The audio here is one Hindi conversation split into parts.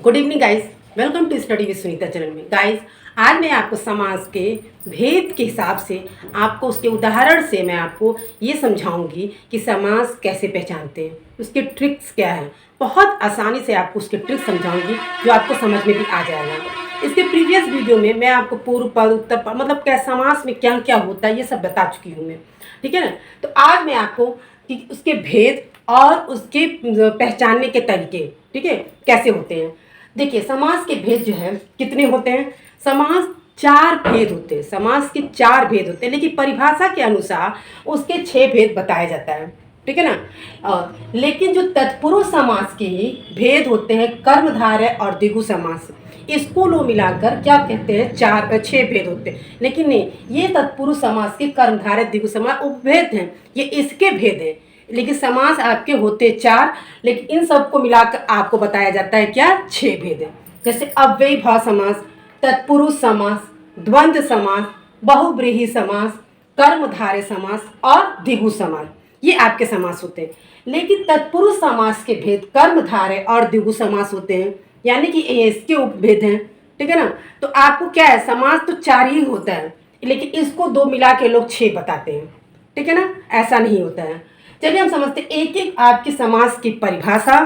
Good evening guys, welcome to study with Sunita channel में। गाइस, आज मैं आपको समास के भेद के हिसाब से आपको उसके उदाहरण से मैं आपको ये समझाऊंगी कि समास कैसे पहचानते हैं, उसके ट्रिक्स क्या हैं। बहुत आसानी से आपको उसके ट्रिक्स समझाऊंगी जो आपको समझ में भी आ जाएगा। इसके प्रीवियस वीडियो में मैं आपको पूर्व पद उत्तर पद मतलब क्या समास में क्या क्या होता है ये सब बता चुकी हूँ मैं, ठीक है ना। तो आज मैं आपको कि उसके भेद और उसके पहचानने के तरीके, ठीक है, कैसे होते हैं। देखिए, समास के भेद जो है कितने होते हैं। समास चार भेद होते हैं, समास के चार भेद होते हैं, लेकिन परिभाषा के अनुसार उसके 6 भेद बताया जाता है, ठीक है ना। लेकिन जो तत्पुरुष समास के भेद होते हैं, कर्मधारय और द्विगु समास, इसको लो मिलाकर क्या कहते हैं, 6 भेद होते हैं। लेकिन नहीं, ये तत्पुरुष समास के कर्मधारय द्विगु समास उपभेद हैं, ये इसके भेद हैं। लेकिन समास आपके होते 4, लेकिन इन सबको मिलाकर आपको बताया जाता है क्या, 6 भेद है। जैसे अव्ययी भाव समास, तत्पुरुष समास, द्वंद्व समास, बहुब्रीहि समास, कर्मधारय समास और द्विगु समास, ये आपके समास होते हैं। लेकिन तत्पुरुष समास के भेद कर्मधारय और द्विगु समास होते हैं, यानी कि ये इसके उपभेद हैं, ठीक है ना। तो आपको क्या है, समास तो 4 ही होता है, लेकिन इसको 2 मिला के लोग 6 बताते हैं, ठीक है ना। ऐसा नहीं होता है। चलिए हम समझते हैं एक एक आपके समास की परिभाषा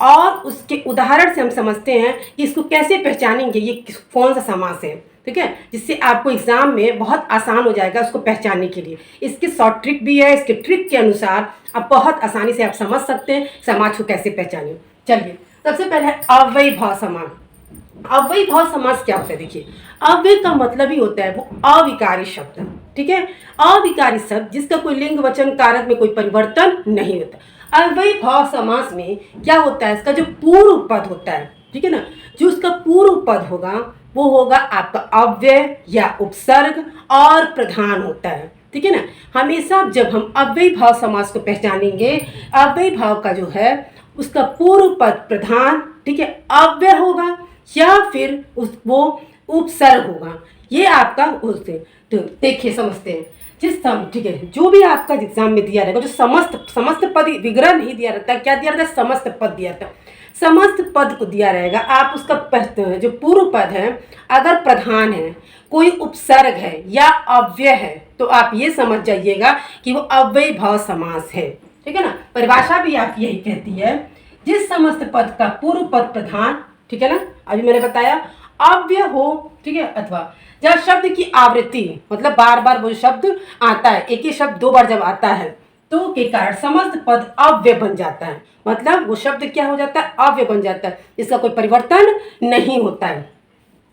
और उसके उदाहरण से हम समझते हैं कि इसको कैसे पहचानेंगे, ये कौन सा समास है, ठीक है, जिससे आपको एग्जाम में बहुत आसान हो जाएगा उसको पहचानने के लिए। इसकी शॉर्ट ट्रिक भी है, इसके ट्रिक के अनुसार आप बहुत आसानी से आप समझ सकते हैं समास को कैसे पहचानें। चलिए, सबसे पहले अव्ययी भाव समास। अव्ययी भाव समास क्या होता है, देखिए, अव्यय का मतलब ही होता है वो अविकारी शब्द, ठीक है। अविकारी शब्द जिसका कोई लिंग वचन कारक में कोई परिवर्तन नहीं होता। अव्ययी भाव समास में क्या होता है, इसका जो पूर्व पद होता है, ठीक है ना, जो उसका पूर्व पद होगा वो होगा आपका अव्यय या उपसर्ग और प्रधान होता है, ठीक है ना। हमेशा जब हम अव्ययी भाव समास को पहचानेंगे, अव्ययी भाव का जो है उसका पूर्व पद प्रधान, ठीक है, अव्यय होगा या फिर वो उपसर्ग होगा। ये आपका उससे तो देखिए समझते हैं। ठीक है, जो भी आपका एग्जाम में दिया रहेगा, जो समस्त पद विग्रह नहीं दिया रहता, क्या दिया रहता है, समस्त पद दिया रहता है। समस्त पद को दिया रहेगा, आप उसका जो पूर्व पद है अगर प्रधान है, कोई उपसर्ग है या अव्यय है, तो आप ये समझ जाइएगा कि वो अव्ययी भाव समास है, ठीक है ना। परिभाषा भी आपकी यही कहती है, जिस समस्त पद का पूर्व पद प्रधान, ठीक है ना, अभी मैंने बताया, अव्यय हो, ठीक है, अथवा जब शब्द की आवृत्ति मतलब बार बार वो शब्द आता है, एक ही शब्द 2 बार जब आता है तो के कारण समस्त पद अव्यय बन जाता है। मतलब वो शब्द क्या हो जाता है, अव्यय बन जाता है, इसका कोई परिवर्तन नहीं होता है।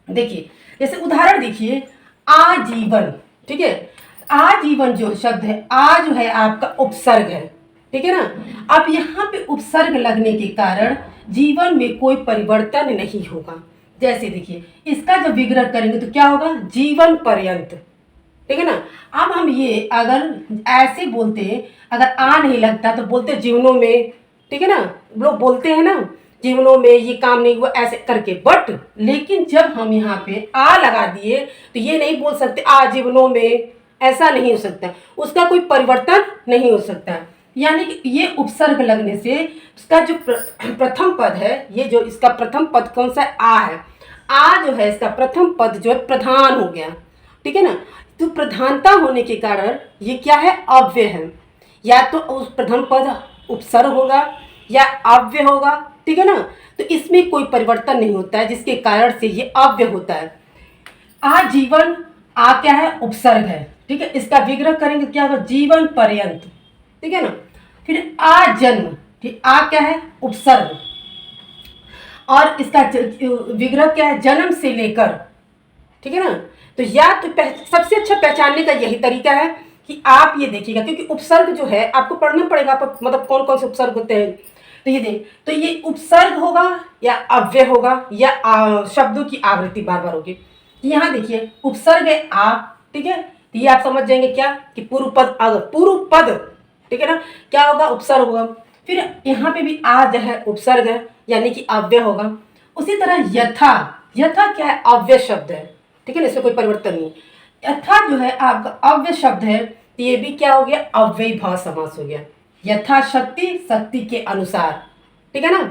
देखिए, जैसे उदाहरण देखिए, आजीवन, ठीक है, आजीवन जो शब्द है, आ जो है आपका उपसर्ग है, ठीक है ना। अब यहाँ पे उपसर्ग लगने के कारण जीवन में कोई परिवर्तन नहीं होगा। जैसे देखिए, इसका जब विग्रह करेंगे तो क्या होगा, जीवन पर्यंत, ठीक है ना। अब हम ये अगर ऐसे बोलते हैं, अगर आ नहीं लगता तो बोलते जीवनों में, ठीक है ना, लोग बोलते हैं ना, जीवनों में ये काम नहीं हुआ ऐसे करके। बट लेकिन जब हम यहाँ पे आ लगा दिए तो ये नहीं बोल सकते आ जीवनों में, ऐसा नहीं हो सकता, उसका कोई परिवर्तन नहीं हो सकता। यानी कि ये उपसर्ग लगने से इसका जो प्रथम पद है, ये जो इसका प्रथम पद कौन सा है, आ है। आ जो है इसका प्रथम पद जो है प्रधान हो गया, ठीक है ना। तो प्रधानता होने के कारण ये क्या है, अव्यय है। या तो उस प्रथम पद उपसर्ग होगा या अव्यय होगा, ठीक है ना। तो इसमें कोई परिवर्तन नहीं होता है, जिसके कारण से ये अव्यय होता है। आजीवन, आ क्या है, उपसर्ग है, ठीक है, इसका विग्रह करेंगे क्या होगा, जीवन पर्यंत, ठीक है ना। फिर आ जन्म, ठीक, आ क्या है, उपसर्ग, और इसका विग्रह क्या है, जन्म से लेकर, ठीक है ना। तो या तो सबसे अच्छा पहचानने का यही तरीका है कि आप ये देखिएगा, क्योंकि उपसर्ग जो है आपको पढ़ना पड़ेगा, मतलब कौन कौन से उपसर्ग होते हैं। तो ये देख, तो ये उपसर्ग होगा या अव्यय होगा या शब्दों की आवृत्ति बार बार होगी। यहाँ देखिए, उपसर्ग है आ, ठीक है, तो ये आप समझ जाएंगे क्या कि पूर्व पद, अगर पूर्व पद, ठीक है ना, क्या होगा, उपसर्ग होगा। फिर यहाँ पे भी आ जो है उपसर्ग है, यानी कि अव्यय होगा। उसी तरह यथा, यथा क्या है, अव्यय शब्द है, ठीक है ना, इसमें कोई परिवर्तन नहीं। यथा जो है आपका अव्यय शब्द है, तो ये भी क्या हो गया, अव्ययी भाव समास हो गया। यथाशक्ति, शक्ति के अनुसार, ठीक है ना।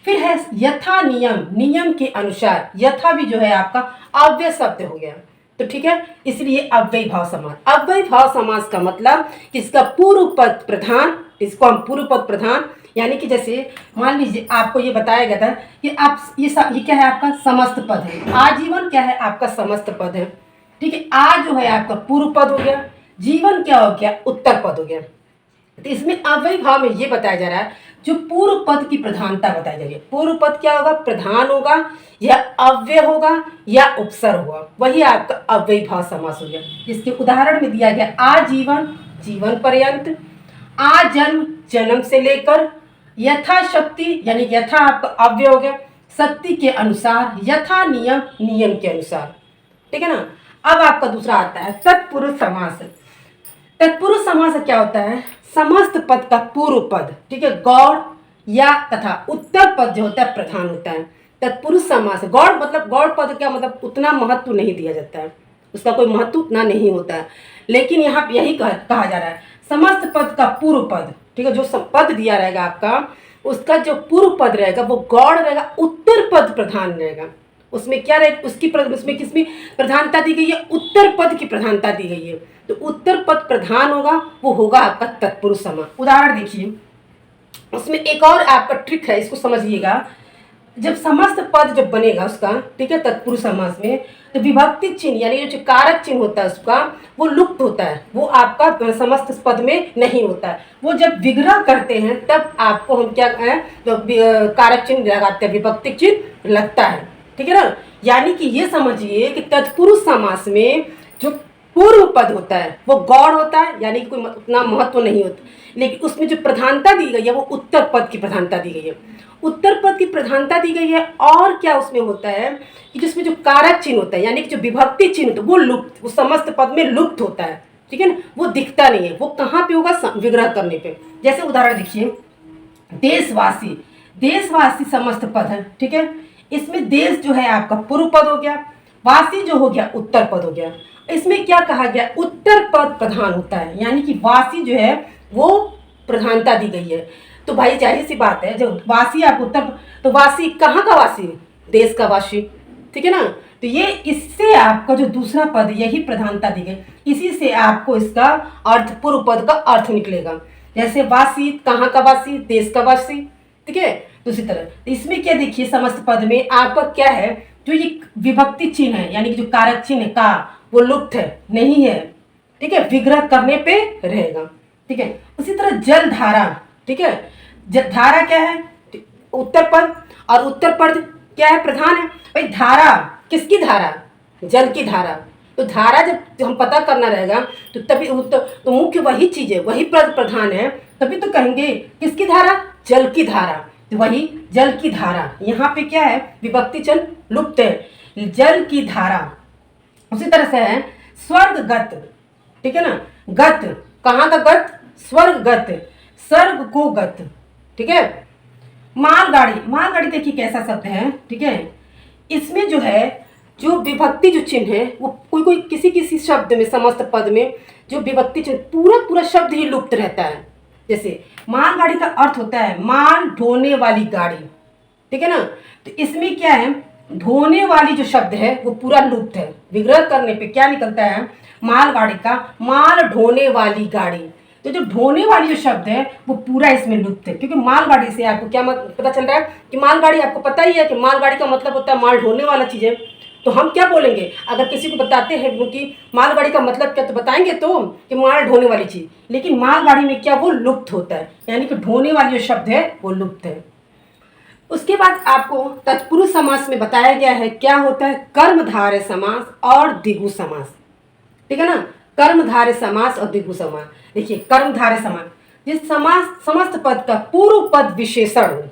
फिर है यथा नियम, नियम के अनुसार। यथा भी जो है आपका अव्यय शब्द हो गया, तो ठीक है, इसलिए अव्ययी भाव समास। अव्ययी भाव समास का मतलब कि इसका पूर्व पद प्रधान, इसको हम पूर्व पद प्रधान, यानी कि जैसे मान लीजिए आपको ये बताया गया था कि आप ये क्या है आपका समस्त पद है, आजीवन क्या है आपका समस्त पद है, ठीक है। आ जो है आपका पूर्व पद हो गया, जीवन क्या हो गया उत्तर पद हो गया। तो इसमें अव्ययी भाव में ये बताया जा रहा है जो पूर्व पद की प्रधानता बताई जा रही है। पूर्व पद क्या होगा, प्रधान होगा या अव्यय होगा या उपसर्ग होगा, वही आपका अव्ययी भाव समास हो गया। इसके उदाहरण में दिया गया आजीवन, जीवन पर्यंत, आजन्म, जन्म से लेकर, यथाशक्ति यानी यथा आपका अव्यय हो गया, शक्ति के अनुसार, यथा नियम, नियम के अनुसार, ठीक है ना। अब आपका दूसरा आता है तत्पुरुष समास। तत्पुरुष समास क्या होता है, समस्त पद का पूर्व पद, ठीक है, गौड़ या तथा उत्तर पद जो होता है प्रधान होता है। तत्पुरुष समास, गौड़ मतलब गौड़ पद क्या मतलब उतना महत्व नहीं दिया जाता है, उसका कोई महत्व उतना नहीं होता है, लेकिन यहाँ पे यही कहा जा रहा है समस्त पद का पूर्व पद, ठीक है, जो पद दिया रहेगा आपका उसका जो पूर्व पद रहेगा वो गौड़ रहेगा, उत्तर पद प्रधान रहेगा। उसमें क्या रहेगा, उसमें किसमें प्रधानता दी गई है, उत्तर पद की प्रधानता दी गई है, तो उत्तर पद प्रधान होगा, वो होगा आपका तत्पुरुष समास। उदाहरण देखिए, उसमें एक और आपका ट्रिक है, इसको समझिएगा। जब समस्त पद जब बनेगा उसका, ठीक है, तत्पुरुष समास में, तो विभक्ति चिन्ह यानी जो कारक चिन्ह होता है उसका वो लुप्त होता है, वो आपका समस्त पद में नहीं होता है। वो जब विग्रह करते हैं तब आपको हम क्या है तो कारक चिन्ह लगाते हैं, विभक्ति चिन्ह लगता है, ठीक है ना। यानी कि ये समझिए कि तत्पुरुष समास में जो पूर्व पद होता है वो गौड़ होता है, यानी कि कोई उतना महत्व नहीं होता, लेकिन उसमें जो प्रधानता दी गई है वो उत्तर पद की प्रधानता दी गई है, उत्तर पद की प्रधानता दी गई है। और क्या उसमें होता है कि जिसमें जो कारक चिन्ह होता है यानी कि जो विभक्ति चिन्ह होता है वो लुप्त, वो समस्त पद में लुप्त होता है, ठीक है ना, वो दिखता नहीं है। वो कहाँ पे होगा, विग्रह करने पे। जैसे उदाहरण देखिए, देशवासी, देशवासी समस्त पद है, ठीक है, इसमें देश जो है आपका पूर्व पद हो गया, वासी जो हो गया उत्तर पद हो गया। इसमें क्या कहा गया, उत्तर पद प्रधान होता है, यानी कि वासी जो है वो प्रधानता दी गई है। तो भाई जाहिर सी बात है, जब वासी आप उत्तर, तो वासी कहाँ का वासी, देश का वासी, ठीक है ना। तो ये इससे आपका जो दूसरा पद यही प्रधानता दी गई, इसी से आपको इसका अर्थ पूर्व पद का अर्थ निकलेगा। जैसे वासी कहाँ का वासी, देश का वासी, ठीक है। दूसरी तरह इसमें क्या देखिए, समस्त पद में आपका क्या है, जो ये विभक्ति चिन्ह है यानी कि जो कारक चिन्ह का वो लुप्त है, नहीं है, ठीक है, विग्रह करने पे रहेगा, ठीक है। उसी तरह जल धारा, ठीक है, धारा क्या है, उत्तर पद, और उत्तर पद क्या है, प्रधान है। भाई धारा किसकी धारा, जल की धारा। तो धारा जब हम पता करना रहेगा तो तभी तो मुख्य वही चीज है, वही पद प्रधान है, तभी तो कहेंगे किसकी धारा, जल की धारा। तो वही जल की धारा, यहाँ पे क्या है, विभक्ति चिन्ह लुप्त है, जल की धारा। उसी तरह से है स्वर्गगत, ठीक है ना, गत कहाँ का गत, स्वर्गगत, सर्ग को गत, ठीक है। मालगाड़ी, मालगाड़ी देखिए कैसा शब्द है, ठीक है, इसमें जो है जो विभक्ति जो चिन्ह है वो कोई किसी किसी शब्द में, समस्त पद में जो विभक्ति चिन्ह पूरा शब्द ही लुप्त रहता है। जैसे मालगाड़ी का अर्थ होता है माल ढोने वाली गाड़ी, ठीक है ना। तो इसमें क्या है, ढोने वाली जो शब्द है वो पूरा लुप्त है, विग्रह करने पे क्या निकलता है, मालगाड़ी का माल ढोने वाली गाड़ी। तो जो ढोने वाली जो शब्द है वो पूरा इसमें लुप्त है, क्योंकि मालगाड़ी से आपको क्या पता चल रहा है कि मालगाड़ी, आपको पता ही है कि मालगाड़ी का मतलब होता है माल ढोने वाला चीज़ है। तो हम क्या बोलेंगे, अगर किसी को बताते हैं कि मालगाड़ी का मतलब क्या, तो बताएंगे तो कि माल ढोने वाली चीज़, लेकिन मालगाड़ी में क्या वो लुप्त होता है, यानी कि ढोने वाली जो शब्द है वो लुप्त है। उसके बाद आपको तत्पुरुष समास में बताया गया है क्या होता है, कर्मधारय समास और द्विगु समास, ठीक है ना। कर्मधारय समास और द्विगु समास। देखिए कर्मधारय समास, जिस समास समस्त पद का पूर्व पद विशेषण हो,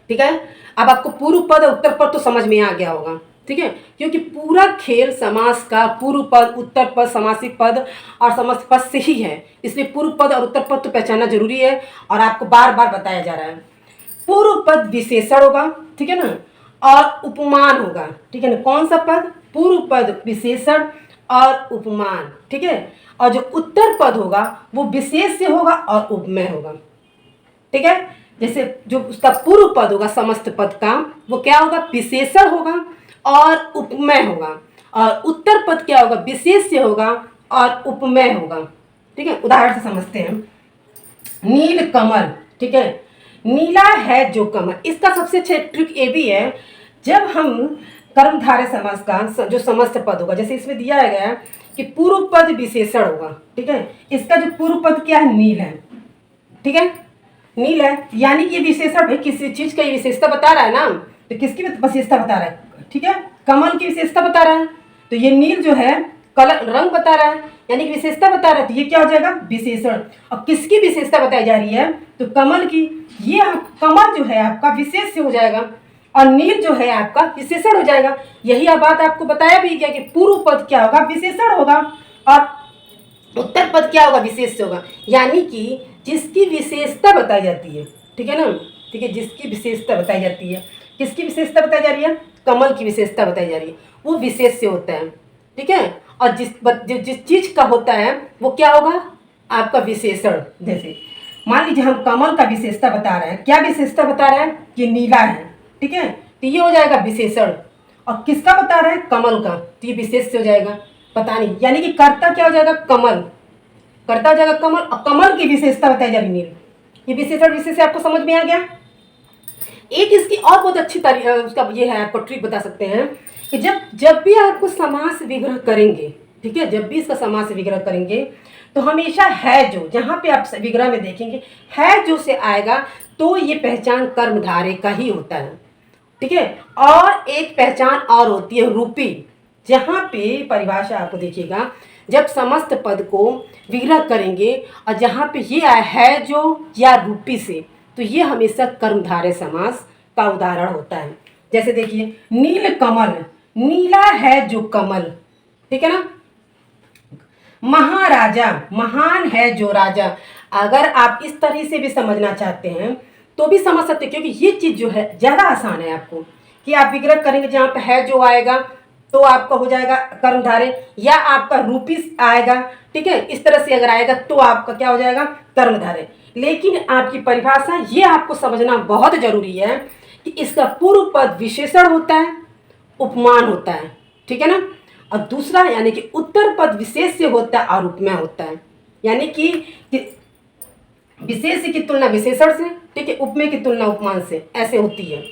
ठीक है। अब आपको पूर्व पद और उत्तर पद तो समझ में आ गया होगा, ठीक है, क्योंकि पूरा खेल समास का पूर्व पद, उत्तर पद, समासिक पद और समस्त पद से ही है, इसलिए पूर्व पद और उत्तर पद तो पहचानना जरूरी है और आपको बार बार बताया जा रहा है। पूर्व पद विशेषण होगा, ठीक है ना, और उपमान होगा, ठीक है ना। कौन सा पद, पूर्व पद विशेषण और उपमान, ठीक है। और जो उत्तर पद होगा वो विशेष से होगा और उपमेय होगा, ठीक है। जैसे जो उसका पूर्व पद होगा समस्त पद का, वो क्या होगा, विशेषण होगा और उपमेय होगा। और उत्तर पद क्या होगा, विशेष्य होगा और उपमेय होगा। ठीक है, उदाहरण से समझते हैं। नील कमल, ठीक है, नीला है जो कमल। इसका सबसे अच्छा ट्रिक ये भी है, जब हम कर्मधारय समास का जो समस्त पद होगा, जैसे इसमें दिया गया है कि पूर्व पद विशेषण होगा, ठीक है, इसका जो पूर्व पद क्या है, नील है, ठीक है, नील है, यानी कि ये विशेषण भाई किसी चीज का विशेषता बता रहा है ना, तो किसकी विशेषता बता रहा है, ठीक है, कमल की विशेषता बता रहा है। तो ये नील जो है कलर रंग बता रहा है, यानी कि विशेषता बता रहा है, तो ये क्या हो जाएगा, विशेषण। और किसकी विशेषता बताई जा रही है, तो कमल की। ये कमल जो है आपका विशेष हो जाएगा और नील जो है आपका विशेषण हो जाएगा। यही बात आपको बताया भी गया कि पूर्व पद क्या होगा, विशेषण होगा, और उत्तर पद क्या होगा, विशेष होगा। यानी कि जिसकी विशेषता बताई जाती है, ठीक है ना, ठीक है, जिसकी विशेषता बताई जाती है, किसकी विशेषता बताई जा रही है, कमल की विशेषता बताई जा रही है, वो विशेष से होता है, ठीक है। और जिस चीज का होता है वो क्या होगा, आपका विशेषण। जैसे मान लीजिए हम कमल का विशेषता बता रहे हैं, क्या विशेषता बता रहे हैं कि नीला है, ठीक है, तो ये हो जाएगा विशेषण। और किसका बता रहे हैं, कमल का, तो ये विशेष से हो जाएगा, पता नहीं, यानी कि कर्ता क्या हो जाएगा, कमल, कर्ता हो जाएगा कमल, और कमल की विशेषता बताई जा रही नील। ये विशेषण विशेष आपको समझ में आ गया। एक इसकी और बहुत अच्छी उसका ये है, आपको ट्रिक बता सकते हैं कि जब भी आपको समास विग्रह करेंगे, ठीक है, जब भी इसका समास विग्रह करेंगे तो हमेशा है जो, जहाँ पे आप विग्रह में देखेंगे है जो से आएगा, तो ये पहचान कर्मधारय का ही होता है, ठीक है। और एक पहचान और होती है रूपी, जहाँ पे परिभाषा आपको देखिएगा, जब समस्त पद को विग्रह करेंगे और जहाँ पे ये आया है जो या रूपी से, तो ये हमेशा कर्मधारय समास का उदाहरण होता है। जैसे देखिए, नील कमल, नीला है जो कमल, ठीक है ना। महाराजा, महान है जो राजा। अगर आप इस तरह से भी समझना चाहते हैं तो भी समझ सकते हैं, क्योंकि ये चीज़ जो है ज़्यादा आसान है आपको, कि आप विग्रह करेंगे जहाँ पे है जो आएगा तो आपका हो जाएगा कर्मधारय, या आपका रूपी आएगा, ठीक है, इस तरह से अगर आएगा तो आपका क्या हो जाएगा, कर्मधारय। लेकिन आपकी परिभाषा ये आपको समझना बहुत जरूरी है कि इसका पूर्व पद विशेषण होता है, उपमान होता है, ठीक है ना, और दूसरा यानी कि उत्तर पद विशेष से होता है और उपमेय होता है, यानी कि विशेष की तुलना विशेषण से, ठीक है, उपमेय की तुलना उपमान से, ऐसे होती है।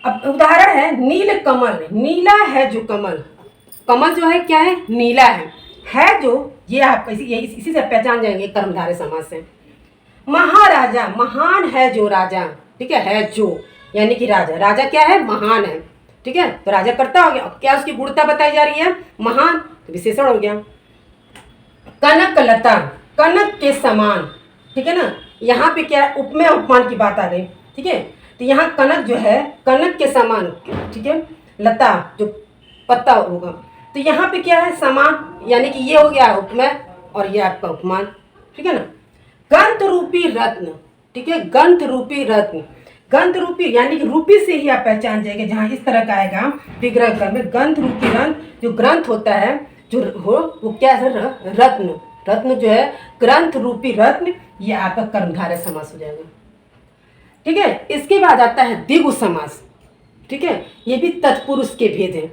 अब उदाहरण है नील कमल, नीला है जो कमल, कमल जो है क्या है, नीला है जो, ये आप इसी से पहचान जाएंगे कर्मधारय समास से। महाराजा, महान है जो राजा, ठीक है जो, यानी कि राजा, राजा क्या है, महान है, ठीक है, तो राजा कर्ता हो गया। क्या उसकी गुणता बताई जा रही है, महान, तो विशेषण हो गया। कनक लता, कनक के समान, ठीक है ना, यहाँ पे क्या है, उपमेय उपमान की बात आ गई, ठीक है, तो यहाँ कनक जो है, कनक के समान, ठीक है, लता जो पत्ता होगा, तो यहाँ पे क्या है, समान, यानी कि ये हो गया उपमेय और ये आपका उपमान, ठीक है ना। ग्रंथ रूपी रत्न, ठीक है, ग्रंथ रूपी रत्न, ग्रंथ रूपी यानी कि रूपी से ही आप पहचान जाएंगे, जहाँ इस तरह का आएगा विग्रह कर में, ग्रंथ रूपी रत्न, जो ग्रंथ होता है जो हो वो क्या है, रत्न, रत्न जो है ग्रंथ रूपी रत्न, ये आपका कर्मधारय समास हो जाएगा, ठीक है। इसके बाद आता है द्विगु समास, ठीक है, ये भी तत्पुरुष के भेद है।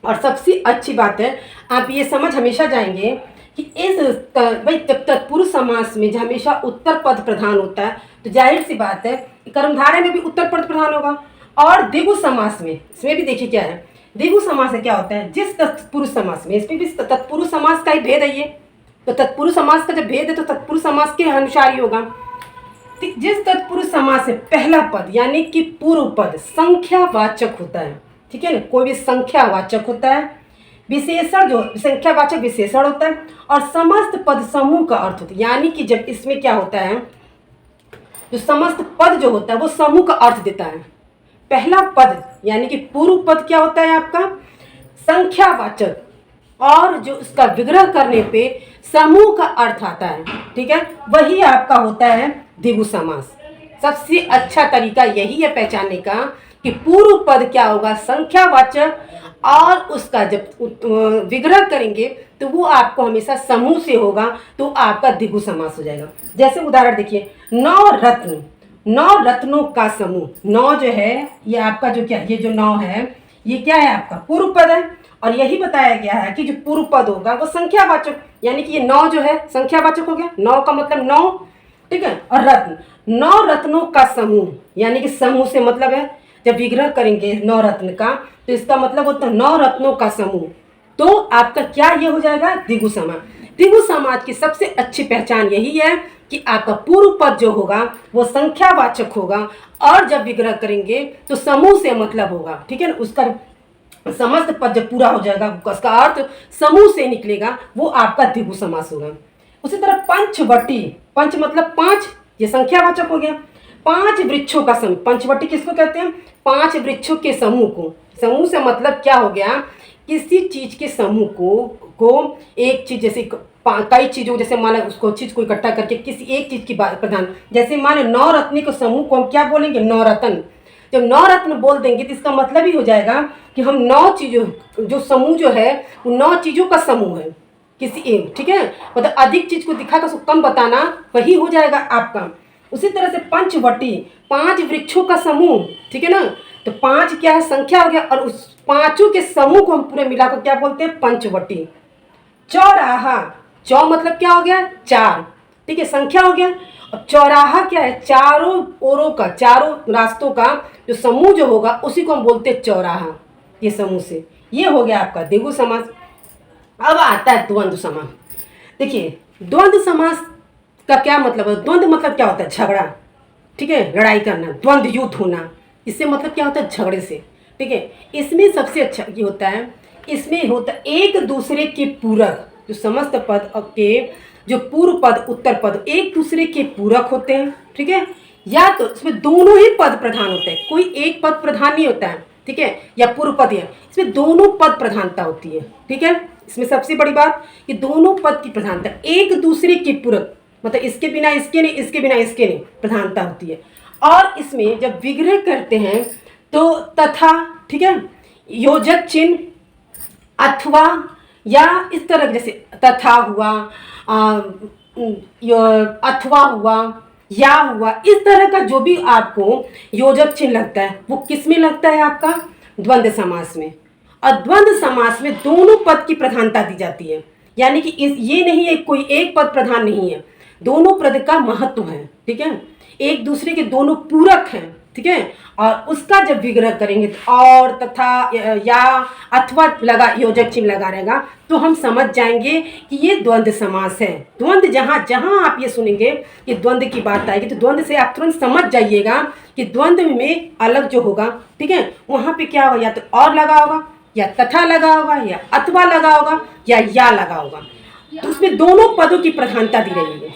और सबसे अच्छी बात है, आप ये समझ हमेशा जाएंगे कि इस भाई तत्पुरुष समास में जो हमेशा उत्तर पद प्रधान होता है, तो जाहिर सी बात है कर्मधारय में भी उत्तर पद प्रधान होगा। और द्विगु समास में, इसमें भी देखिए क्या है, द्विगु समास में क्या होता है, जिस तत्पुरुष समास में, इसमें भी तत्पुरुष समास का ही भेद है ये, तो तत्पुरुष समास का जब भेद है तो तत्पुरुष समास के अनुसार ही होगा। जिस तत्पुरुष समास से पहला पद यानी कि पूर्व पद संख्यावाचक होता है, ठीक है ना, कोई भी संख्यावाचक होता है, विशेषण जो संख्यावाचक विशेषण होता है, और समस्त पद समूह का अर्थ होता है, यानी कि जब इसमें क्या होता है, जो समस्त पद जो होता है वो समूह का अर्थ देता है। पहला पद यानी कि पूर्व पद क्या होता है आपका, संख्यावाचक, और जो उसका विग्रह करने पे समूह का अर्थ आता है, ठीक है, वही आपका होता है द्विगु समास। सबसे अच्छा तरीका यही है पहचानने का कि पूर्व पद क्या होगा, संख्यावाचक, और उसका जब विग्रह करेंगे तो वो आपको हमेशा समूह से होगा, तो आपका द्विगु समास हो जाएगा। जैसे उदाहरण देखिए, 9 रत्न, 9 रत्नों का समूह। 9 जो है ये आपका जो क्या, ये जो 9 है ये क्या है आपका पूर्व पद है। और यही बताया गया है कि जो पूर्व पद होगा वो संख्यावाचक, यानी कि ये 9 जो है संख्यावाचक हो गया। 9 का मतलब 9, ठीक है। और रत्न, 9 रत्नों का समूह, यानी कि समूह से मतलब है जब विग्रह करेंगे 9 रत्न का तो इसका मतलब होता है 9 रत्नों का समूह। तो आपका क्या ये हो जाएगा द्विगु समास। द्विगु समास की सबसे अच्छी पहचान यही है कि आपका पूर्व पद जो होगा वो संख्यावाचक होगा और जब विग्रह करेंगे तो समूह से मतलब होगा, ठीक है ना। उसका समस्त पद जब पूरा हो जाएगा उसका अर्थ समूह से निकलेगा, वो आपका द्विगु समास होगा। उसी तरह पंचवटी, पंच मतलब 5, ये संख्यावाचक हो गया। 5 वृक्षों का समूह, पंचवटी किसको कहते हैं? 5 वृक्षों के समूह को। समूह से मतलब क्या हो गया, किसी चीज के समूह को एक चीज, जैसे कई चीजों, जैसे मान उसको चीज को इकट्ठा करके किसी एक चीज की बात प्रधान, जैसे मान 9 रत्न के समूह को हम क्या बोलेंगे? 9 रत्न। जब 9 रत्न बोल देंगे तो इसका मतलब ही हो जाएगा कि हम 9 चीजों, जो समूह जो है वो 9 चीजों का समूह है किसी एक, ठीक है। मतलब अधिक चीज को दिखाकर उसको कम बताना, वही हो जाएगा आपका। उसी तरह से पंचवटी, 5 वृक्षों का समूह, ठीक है ना। तो 5 क्या है? संख्या हो गया, और उस 5 के समूह को हम पूरे मिलाकर क्या बोलते हैं? पंचवटी। चौराहा, चौ मतलब क्या हो गया? 4, ठीक है, संख्या हो गया। और चौराहा क्या है? चारों ओरों का, चारों रास्तों का जो समूह जो होगा उसी को हम बोलते हैं चौराहा। ये समूह से, ये हो गया आपका द्विगु समास। अब आता है द्वंद्व समास। देखिए द्वंद्व समास का क्या मतलब है? द्वंद्व मतलब क्या होता है? झगड़ा, ठीक है, लड़ाई करना, द्वंद्व युद्ध होना। इससे मतलब क्या होता है? झगड़े से, ठीक है। इसमें सबसे अच्छा ये होता है, इसमें होता है एक दूसरे के पूरक, जो समस्त पद के जो पूर्व पद उत्तर पद एक दूसरे के पूरक होते हैं, ठीक है। या तो इसमें दोनों ही पद प्रधान होते हैं, कोई एक पद प्रधान नहीं होता है, ठीक है, या पूर्व पद है, इसमें दोनों पद प्रधानता होती है, ठीक है। इसमें सबसे बड़ी बात कि दोनों पद की प्रधानता एक दूसरे के पूरक, मतलब इसके बिना इसके नहीं, इसके बिना इसके नहीं, प्रधानता होती है। और इसमें जब विग्रह करते हैं तो तथा, ठीक है, योजक चिन्ह, अथवा, या इस तरह, जैसे तथा हुआ, अथवा हुआ, या हुआ, इस तरह का जो भी आपको योजक चिन्ह लगता है वो किस में लगता है? आपका द्वंद्व समास में। और द्वंद्व समास में दोनों पद की प्रधानता दी जाती है, यानी कि ये नहीं है कोई एक पद प्रधान नहीं है, दोनों पद का महत्व है, ठीक है, एक दूसरे के दोनों पूरक हैं, ठीक है। और उसका जब विग्रह करेंगे तो और, तथा, या, अथवा लगा, योजक चिन्ह लगा रहेगा, तो हम समझ जाएंगे कि ये द्वंद्व समास है। द्वंद्व जहाँ जहाँ आप ये सुनेंगे कि द्वंद्व की बात आएगी तो द्वंद्व से आप तुरंत समझ जाइएगा कि द्वंद्व में अलग जो होगा, ठीक है, वहाँ पे क्या होगा, या तो और लगा होगा, या तथा लगा होगा, या अथवा लगा होगा, या लगा होगा। तो उसमें दोनों पदों की प्रधानता दी रही है।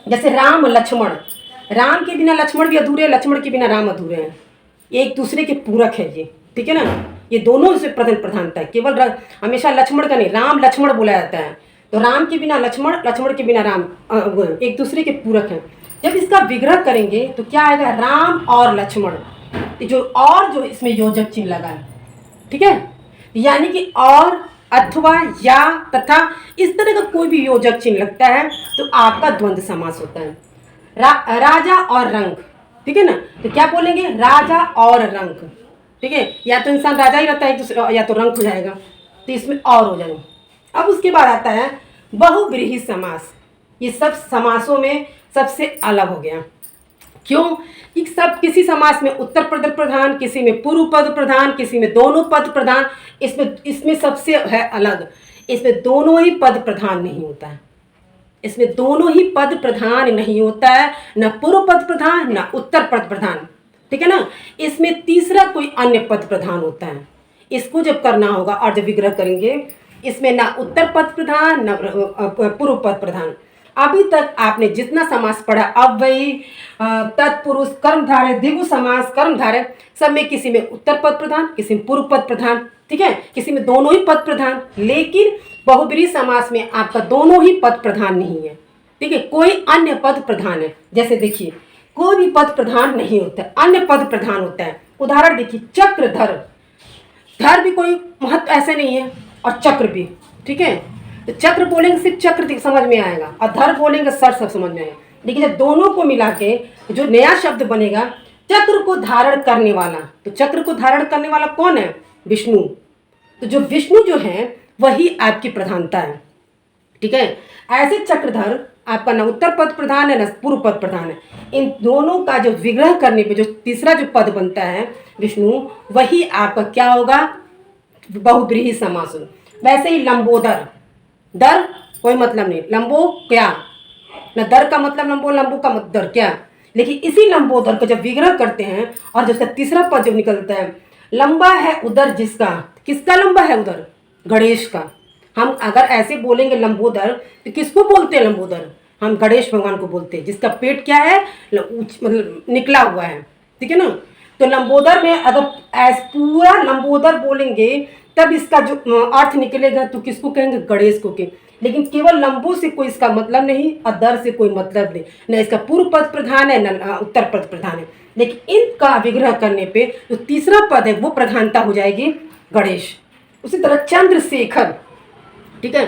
जैसे राम लक्ष्मण, राम के बिना लक्ष्मण भी अधूरे हैं, लक्ष्मण के बिना राम अधूरे हैं, एक दूसरे के पूरक है ये, ठीक है ना। ये दोनों से प्रधानता है, केवल हमेशा लक्ष्मण का नहीं, राम लक्ष्मण बोला जाता है। तो राम के बिना लक्ष्मण, लक्ष्मण के बिना राम, एक दूसरे के पूरक हैं। जब इसका विग्रह करेंगे तो क्या आएगा? राम और लक्ष्मण, जो और जो इसमें योजक चिन्ह लगा है, ठीक है, यानी कि और, अथवा, या, तथा, इस तरह का कोई भी योजक चिन्ह लगता है तो आपका द्वंद्व समास होता है। राजा और रंग, ठीक है ना, तो क्या बोलेंगे? राजा और रंग, ठीक है, या तो इंसान राजा ही रहता है या तो रंग हो जाएगा, तो इसमें और हो जाएगा। अब उसके बाद आता है बहुव्रीहि समास। ये सब समासों में सबसे अलग हो गया। क्यों? कि सब किसी समास में उत्तर पद प्रधान, किसी में पूर्व पद प्रधान, किसी में दोनों पद प्रधान। इसमें सबसे है अलग, इसमें दोनों ही पद प्रधान नहीं होता है, इसमें दोनों ही पद प्रधान नहीं होता है, न पूर्व पद प्रधान न उत्तर पद प्रधान, ठीक है ना। इसमें तीसरा कोई अन्य पद प्रधान होता है। इसको जब करना होगा और जब विग्रह करेंगे, इसमें ना उत्तर पद प्रधान न पूर्व पद प्रधान। अभी तक आपने जितना समास पढ़ा, अव्ययी, तत्पुरुष, कर्मधारय, द्विगु समास, कर्मधारय, सब में किसी में उत्तर पद प्रधान, किसी में पूर्व पद प्रधान, ठीक है, किसी में दोनों ही पद प्रधान। लेकिन बहुब्रीहि समास में आपका दोनों ही पद प्रधान नहीं है, ठीक है, कोई अन्य पद प्रधान है। जैसे देखिए कोई भी पद प्रधान नहीं होता है, अन्य पद प्रधान होता है। उदाहरण देखिए, चक्रधर, धर भी कोई महत्व ऐसे नहीं है और चक्र भी, ठीक है। तो चक्र बोलेंगे सिर्फ चक्र समझ में आएगा, और धर बोलेंगे सर सब समझ में आएगा। लेकिन जब दोनों को मिला के जो नया शब्द बनेगा चक्र को धारण करने वाला, तो चक्र को धारण करने वाला कौन है? विष्णु। तो जो विष्णु जो है वही आपकी प्रधानता है, ठीक है। ऐसे चक्रधर आपका न उत्तर पद प्रधान है न पूर्व पद प्रधान है। इन दोनों का जो विग्रह करने पे जो तीसरा जो पद बनता है विष्णु, वही आपका क्या होगा? बहुब्रीहि समास। वैसे ही लंबोदर, दर कोई मतलब नहीं, लंबो क्या न, दर का मतलब लंबो, लंबो का मतलब दर क्या। लेकिन इसी लंबोदर को जब विग्रह करते हैं और जब तीसरा पद जब निकलता है, लंबा है उदर जिसका, किसका लंबा है उदर? गणेश का। हम अगर ऐसे बोलेंगे लंबोदर तो किसको बोलते हैं लंबोदर? हम गणेश भगवान को बोलते हैं, जिसका पेट क्या है? मतलब निकला हुआ है, ठीक है ना। तो लंबोदर में अगर ऐसे पूरा लंबोदर बोलेंगे तब इसका जो अर्थ निकलेगा तो किसको कहेंगे? गणेश को के। लेकिन केवल लंबो से कोई इसका मतलब नहीं और दर से कोई मतलब नहीं, न इसका पूर्व पद प्रधान है न उत्तर पद प्रधान है। लेकिन इनका विग्रह करने पे जो तीसरा पद है वो प्रधानता हो जाएगी गणेश। उसी तरह चंद्रशेखर, ठीक है।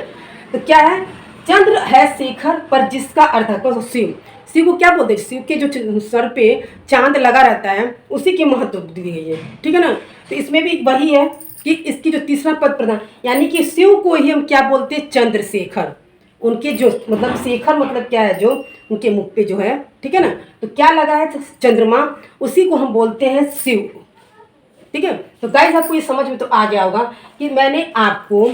तो क्या है? चंद्र है शेखर पर जिसका अर्थ है शिव। शिव को क्या बोलते हैं? शिव के जो सर पे चांद लगा रहता है उसी की महत्व दी गई है, ठीक है ना। तो इसमें भी वही है कि इसकी जो तीसरा पद प्रधान, यानी कि शिव को ही हम क्या बोलते हैं? चंद्रशेखर। उनके जो मतलब शेखर मतलब क्या है? जो उनके मुख पे जो है, ठीक है ना। तो क्या लगा है? चंद्रमा, उसी को हम बोलते हैं शिव, ठीक है। तो गाइस आपको ये समझ में तो आ गया होगा कि मैंने आपको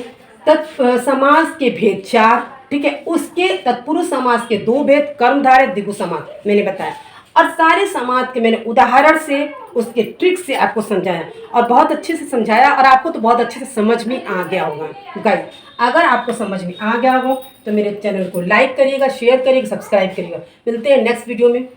समास के भेद 4, ठीक है, उसके तत्पुरुष समास के 2 भेद, कर्मधारय द्विगु समास मैंने बताया, और सारे समास के मैंने उदाहरण से उसके ट्रिक से आपको समझाया और बहुत अच्छे से समझाया और आपको तो बहुत अच्छे से समझ में आ गया होगा। गाइस अगर आपको समझ में आ गया हो तो मेरे चैनल को लाइक करिएगा, शेयर करिएगा, सब्सक्राइब करिएगा। मिलते हैं नेक्स्ट वीडियो में।